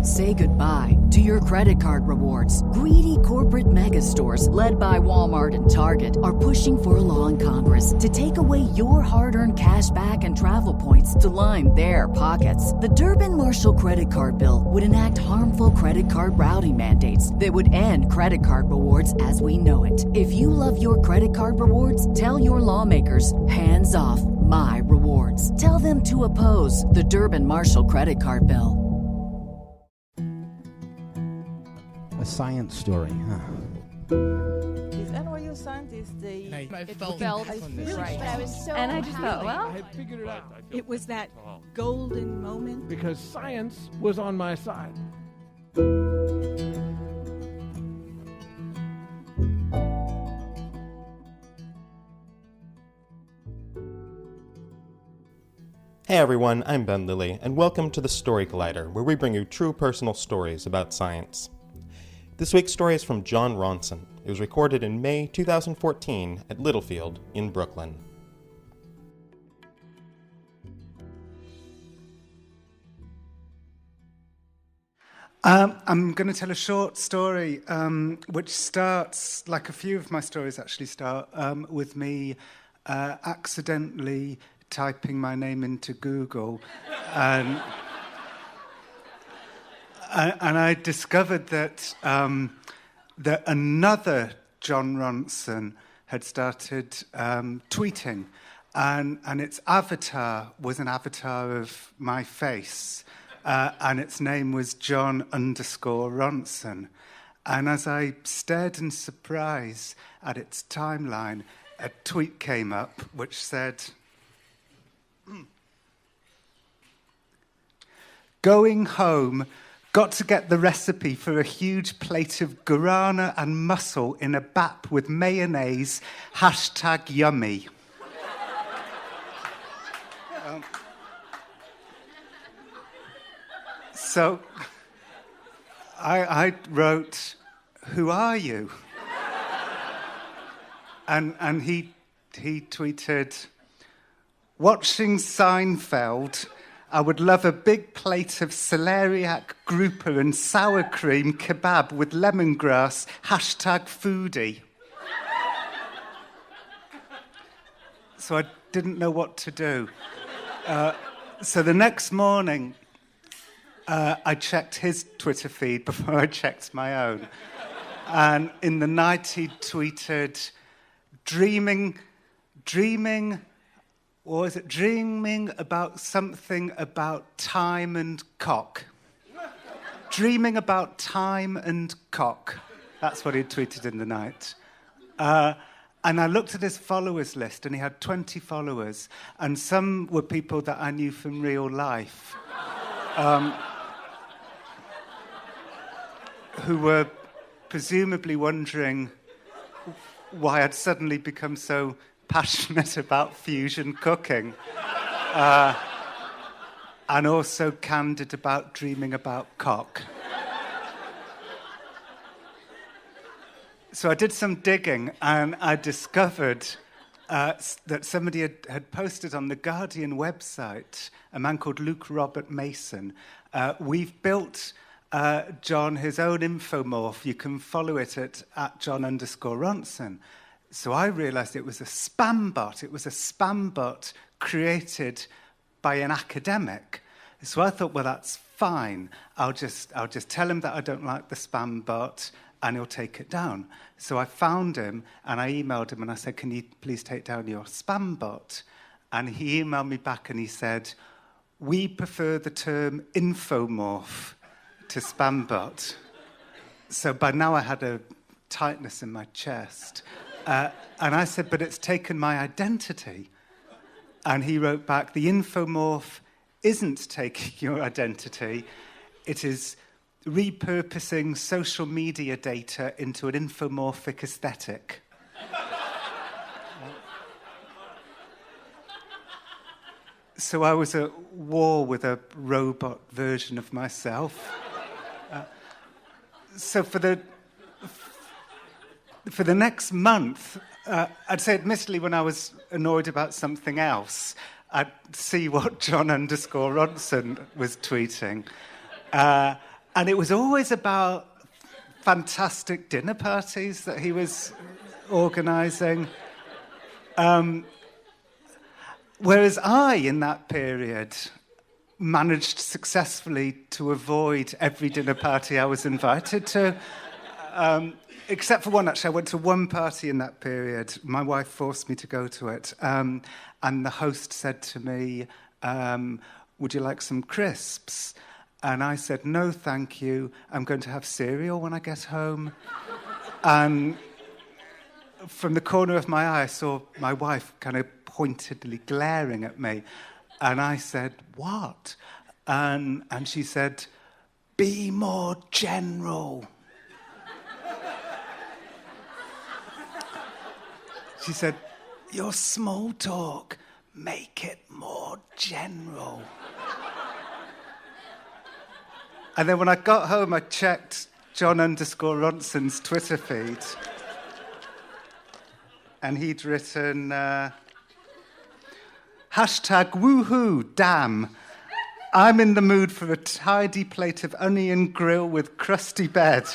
Say goodbye to your credit card rewards. Greedy corporate mega stores, led by Walmart and Target, are pushing for a law in Congress to take away your hard-earned cash back and travel points to line their pockets. The Durbin-Marshall credit card bill would enact harmful credit card routing mandates that would end credit card rewards as we know it. If you love your credit card rewards, tell your lawmakers, hands off my rewards. Tell them to oppose the Durbin-Marshall credit card bill. A science story, huh? These NYU scientists, they felt right. But I was so and I just thought, well, I had figured it out. it was that golden moment. Because science was on my side. Hey everyone, I'm Ben Lilly, and welcome to the Story Collider, where we bring you true personal stories about science. This week's story is from Jon Ronson. It was recorded in May 2014 at Littlefield in Brooklyn. I'm going to tell a short story which starts, like a few of my stories actually start, with me accidentally typing my name into Google, and I discovered that that another Jon Ronson had started tweeting, and its avatar was an avatar of my face, and its name was Jon_Ronson. And as I stared in surprise at its timeline, a tweet came up which said, "Going home, got to get the recipe for a huge plate of guarana and mussel in a bap with mayonnaise, #yummy." So I wrote, "Who are you?" And he tweeted, "Watching Seinfeld, I would love a big plate of celeriac grouper and sour cream kebab with lemongrass, #foodie." So I didn't know what to do. So the next morning, I checked his Twitter feed before I checked my own. And in the night he tweeted, dreaming about something about time and cock. Dreaming about time and cock. That's what he tweeted in the night. And I looked at his followers list, and he had 20 followers, and some were people that I knew from real life, who were presumably wondering why I'd suddenly become so passionate about fusion cooking, and also candid about dreaming about cock. So I did some digging, and I discovered that somebody had posted on the Guardian website, a man called Luke Robert Mason. We've built John his own infomorph. You can follow it at Jon_Ronson. So I realized it was a spam bot. It was a spam bot created by an academic. So I thought, well, that's fine. I'll just tell him that I don't like the spam bot, and he'll take it down. So I found him, and I emailed him, and I said, "Can you please take down your spam bot?" And he emailed me back, and he said, "We prefer the term infomorph to spam bot." So by now I had a tightness in my chest. And I said, "But it's taken my identity." And he wrote back, "The infomorph isn't taking your identity. It is repurposing social media data into an infomorphic aesthetic." So I was at war with a robot version of myself. So for the next month, I'd say admittedly when I was annoyed about something else, I'd see what Jon_Ronson was tweeting. And it was always about fantastic dinner parties that he was organising. Whereas I, in that period, managed successfully to avoid every dinner party I was invited to. Except for one, actually. I went to one party in that period. My wife forced me to go to it. And the host said to me, would you like some crisps? And I said, no, thank you. I'm going to have cereal when I get home. And from the corner of my eye, I saw my wife kind of pointedly glaring at me. And I said, what? And she said, be more general. She said, your small talk, make it more general. And then when I got home, I checked Jon _Ronson's Twitter feed. And he'd written, hashtag woohoo, damn. I'm in the mood for a tidy plate of onion grill with crusty bed.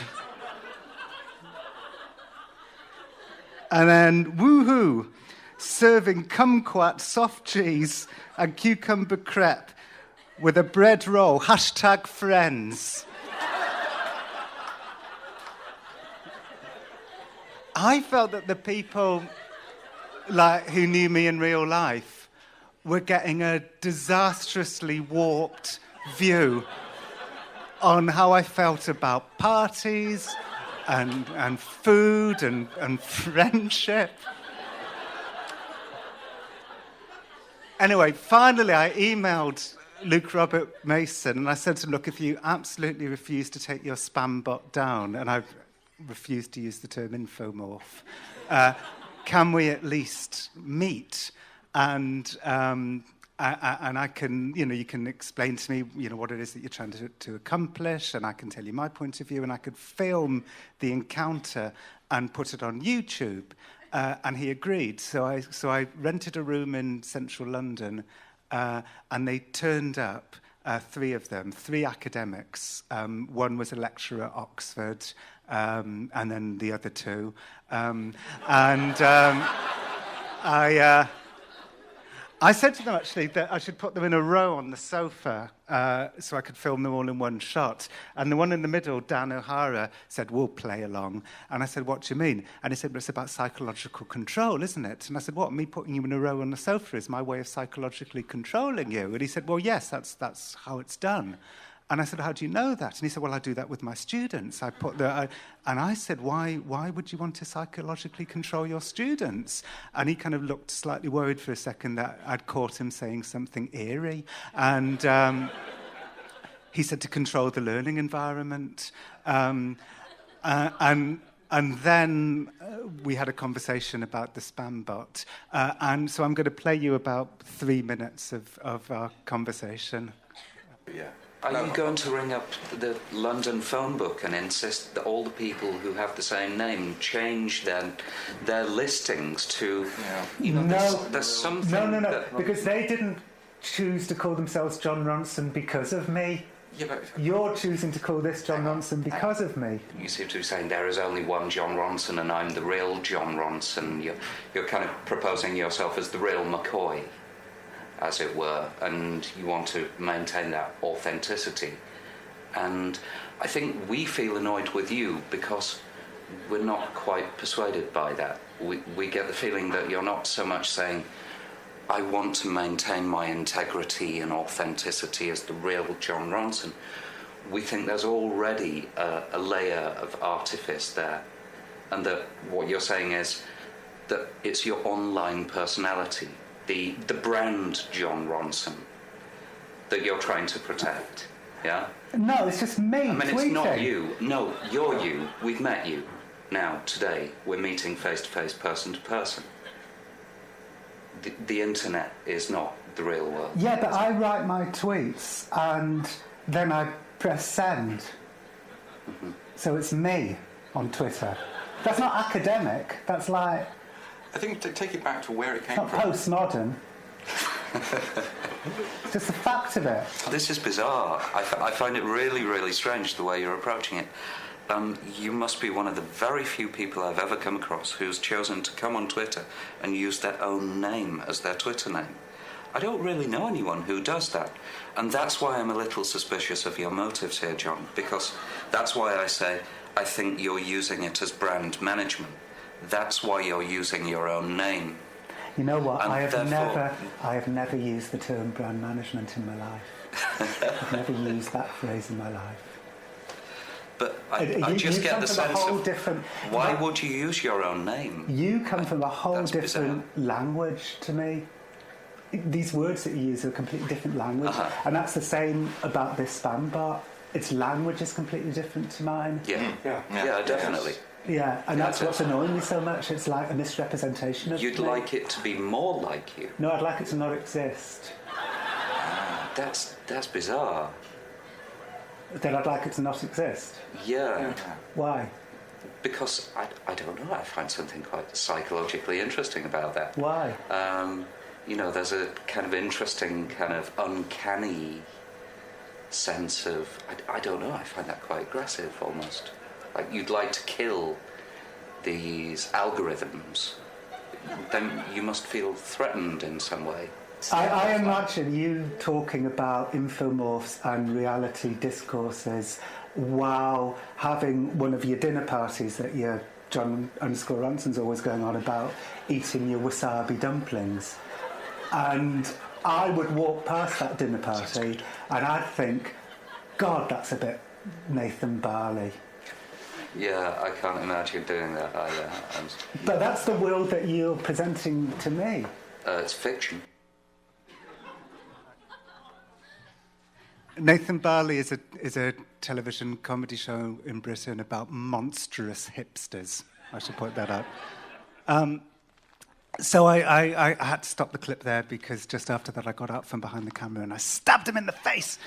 And then, woohoo, serving kumquat soft cheese and cucumber crepe with a bread roll, hashtag friends. I felt that the people who knew me in real life were getting a disastrously warped view on how I felt about parties and food and friendship. Anyway, finally I emailed Luke Robert Mason and I said to him, look, if you absolutely refuse to take your spam bot down, and I've refused to use the term infomorph, can we at least meet? And I can, you can explain to me, what it is that you're trying to accomplish, and I can tell you my point of view, and I could film the encounter and put it on YouTube. And he agreed. So I rented a room in central London, and they turned up, three of them, three academics. One was a lecturer at Oxford, and then the other two. I said to them, actually, that I should put them in a row on the sofa so I could film them all in one shot. And the one in the middle, Dan O'Hara, said, we'll play along. And I said, what do you mean? And he said, well, it's about psychological control, isn't it? And I said, what, me putting you in a row on the sofa is my way of psychologically controlling you? And he said, well, yes, that's how it's done. And I said, how do you know that? And he said, well, I do that with my students. And I said, why would you want to psychologically control your students? And he kind of looked slightly worried for a second that I'd caught him saying something eerie. And he said to control the learning environment. And then we had a conversation about the spam bot. And so I'm going to play you about 3 minutes of our conversation. Yeah. Are you going to ring up the London phone book and insist that all the people who have the same name change their listings to... There's something... No, because they didn't choose to call themselves Jon Ronson because of me. Yeah, but you're choosing to call this Jon Ronson because of me. You seem to be saying there is only one Jon Ronson and I'm the real Jon Ronson. You're kind of proposing yourself as the real McCoy, as it were, and you want to maintain that authenticity. And I think we feel annoyed with you because we're not quite persuaded by that. We get the feeling that you're not so much saying, I want to maintain my integrity and authenticity as the real Jon Ronson. We think there's already a layer of artifice there, and that what you're saying is that it's your online personality, the brand Jon Ronson, that you're trying to protect, yeah? No, it's just me tweeting. It's not you. No, you're you. We've met you. Now, today, we're meeting face-to-face, person-to-person. The internet is not the real world. Yeah, but I write my tweets, and then I press send. Mm-hmm. So it's me on Twitter. That's not academic. That's like... I think to take it back to where it came from. It's not postmodern. It's just the fact of it. This is bizarre. I find it really, really strange the way you're approaching it. You must be one of the very few people I've ever come across who's chosen to come on Twitter and use their own name as their Twitter name. I don't really know anyone who does that. And that's why I'm a little suspicious of your motives here, John, because that's why I say I think you're using it as brand management. That's why you're using your own name. You know what? And I have never used the term brand management in my life. I've never used that phrase in my life. But I just get the sense of why like, would you use your own name? You come from a whole different bizarre. language to me. These words that you use are a completely different language. And that's the same about this spam bot. Its language is completely different to mine. Yeah, definitely. Yeah, and that's what's annoying me so much. It's like a misrepresentation of You'd me. like it to be more like you. No, I'd like it to not exist. That's bizarre. Then I'd like it to not exist. Yeah. Why? Because I don't know. I find something quite psychologically interesting about that. Why? There's a kind of interesting, kind of uncanny sense of I don't know. I find that quite aggressive almost. Like you'd like to kill these algorithms, then you must feel threatened in some way. I imagine you talking about infomorphs and reality discourses while having one of your dinner parties that your Jon Ronson's always going on about, eating your wasabi dumplings. And I would walk past that dinner party and I'd think, God, that's a bit Nathan Barley. Yeah, I can't imagine doing that either. But that's the world that you're presenting to me. It's fiction. Nathan Barley is a television comedy show in Britain about monstrous hipsters. I should point that out. So I had to stop the clip there because just after that I got out from behind the camera and I stabbed him in the face.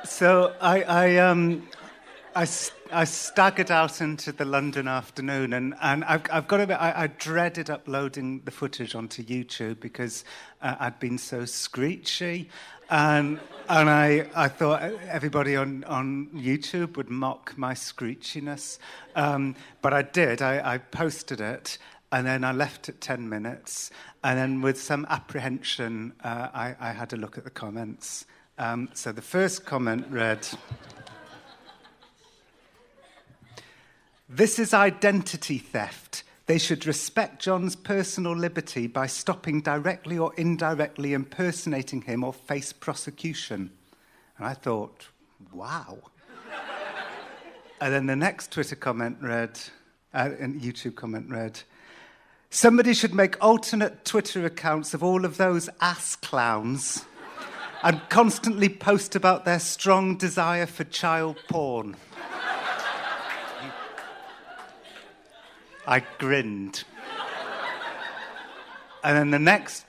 So I staggered out into the London afternoon, and I've got to admit, I dreaded uploading the footage onto YouTube because I'd been so screechy, and I thought everybody on YouTube would mock my screechiness, but I did. I posted it, and then I left it 10 minutes, and then with some apprehension, I had a look at the comments. So the first comment read, "This is identity theft. They should respect Jon's personal liberty by stopping directly or indirectly impersonating him or face prosecution." And I thought, wow. And then the next Twitter comment read, and YouTube comment read, "Somebody should make alternate Twitter accounts of all of those ass clowns and constantly post about their strong desire for child porn." I grinned. And then the next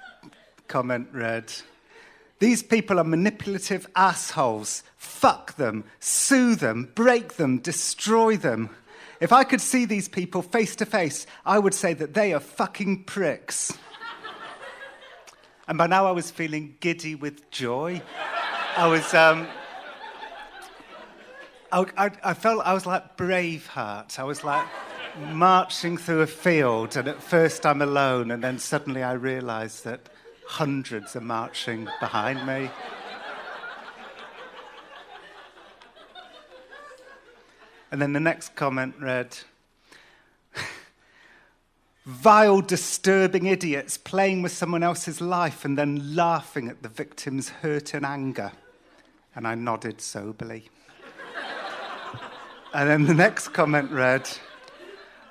comment read, "These people are manipulative assholes. Fuck them, sue them, break them, destroy them. If I could see these people face to face, I would say that they are fucking pricks." And by now I was feeling giddy with joy. I was, I felt I was like Braveheart. I was like marching through a field, and at first I'm alone, and then suddenly I realise that hundreds are marching behind me. And then the next comment read, "Vile, disturbing idiots playing with someone else's life and then laughing at the victim's hurt and anger." And I nodded soberly. And then the next comment read,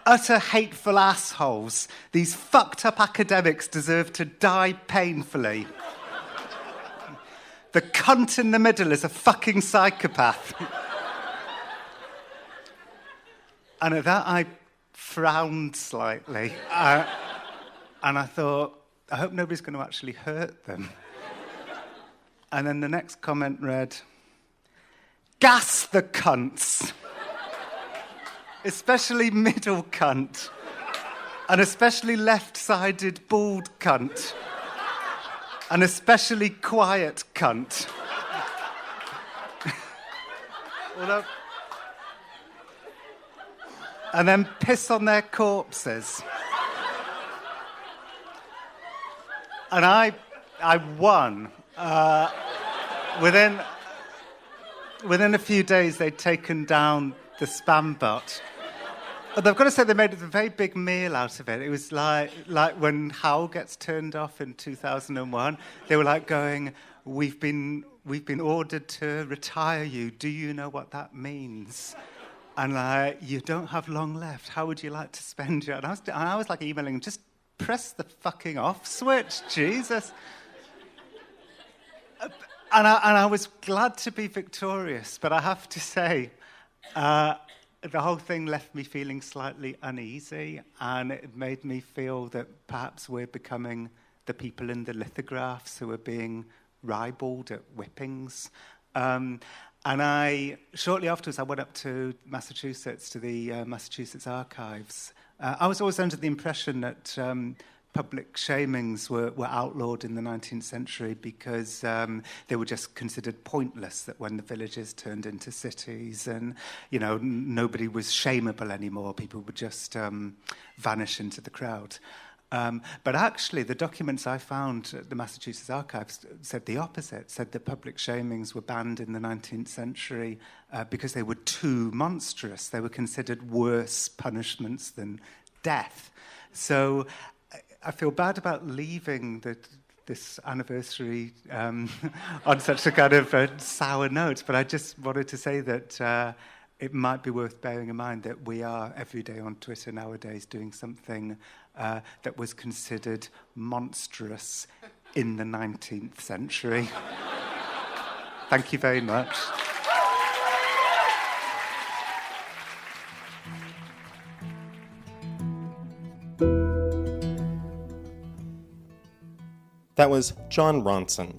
"Utter hateful assholes. These fucked up academics deserve to die painfully. The cunt in the middle is a fucking psychopath." And at that I frowned slightly. And I thought, I hope nobody's going to actually hurt them. And then the next comment read, "Gas the cunts. Especially middle cunt. an especially left-sided bald cunt, an especially quiet cunt. And then piss on their corpses. And I won. Within a few days, they'd taken down the spam bot. But I've got to say, they made a very big meal out of it. It was like when Howl gets turned off in 2001. They were like going, "We've been ordered to retire you. Do you know what that means?" And like, "You don't have long left. How would you like to spend your..." And I was like emailing, "Just press the fucking off switch, Jesus." And I was glad to be victorious, but I have to say, the whole thing left me feeling slightly uneasy, and it made me feel that perhaps we're becoming the people in the lithographs who are being ribald at whippings. And shortly afterwards, I went up to Massachusetts, to the Massachusetts archives. I was always under the impression that public shamings were outlawed in the 19th century because they were just considered pointless, that when the villages turned into cities and, you know, nobody was shameable anymore, people would just vanish into the crowd. But actually, the documents I found at the Massachusetts archives said the opposite, said that public shamings were banned in the 19th century because they were too monstrous. They were considered worse punishments than death. So I feel bad about leaving this anniversary on such a kind of sour note, but I just wanted to say that it might be worth bearing in mind that we are every day on Twitter nowadays doing something that was considered monstrous in the 19th century. Thank you very much. That was Jon Ronson.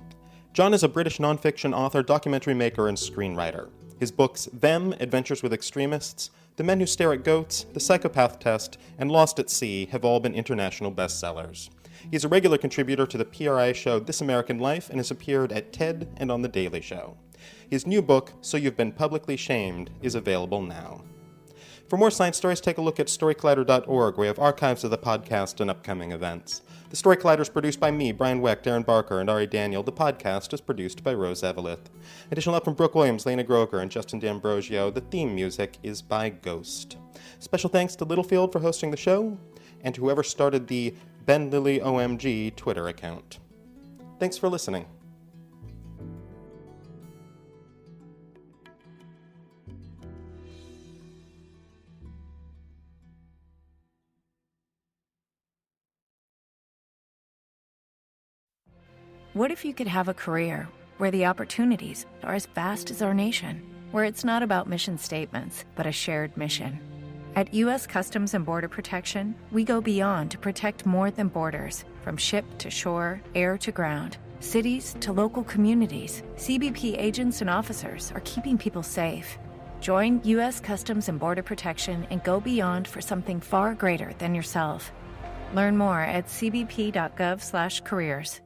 Jon is a British nonfiction author, documentary maker, and screenwriter. His books Them, Adventures with Extremists, The Men Who Stare at Goats, The Psychopath Test, and Lost at Sea have all been international bestsellers. He's a regular contributor to the PRI show This American Life and has appeared at TED and on The Daily Show. His new book, So You've Been Publicly Shamed, is available now. For more science stories, take a look at storycollider.org, where we have archives of the podcast and upcoming events. The Story Collider is produced by me, Brian Weck, Darren Barker, and Ari Daniel. The podcast is produced by Rose Eveleth. Additional help from Brooke Williams, Lena Groker, and Justin D'Ambrosio. The theme music is by Ghost. Special thanks to Littlefield for hosting the show, and to whoever started the Ben Lilly OMG Twitter account. Thanks for listening. What if you could have a career where the opportunities are as vast as our nation, where it's not about mission statements, but a shared mission? At U.S. Customs and Border Protection, we go beyond to protect more than borders. From ship to shore, air to ground, cities to local communities, CBP agents and officers are keeping people safe. Join U.S. Customs and Border Protection and go beyond for something far greater than yourself. Learn more at cbp.gov/careers.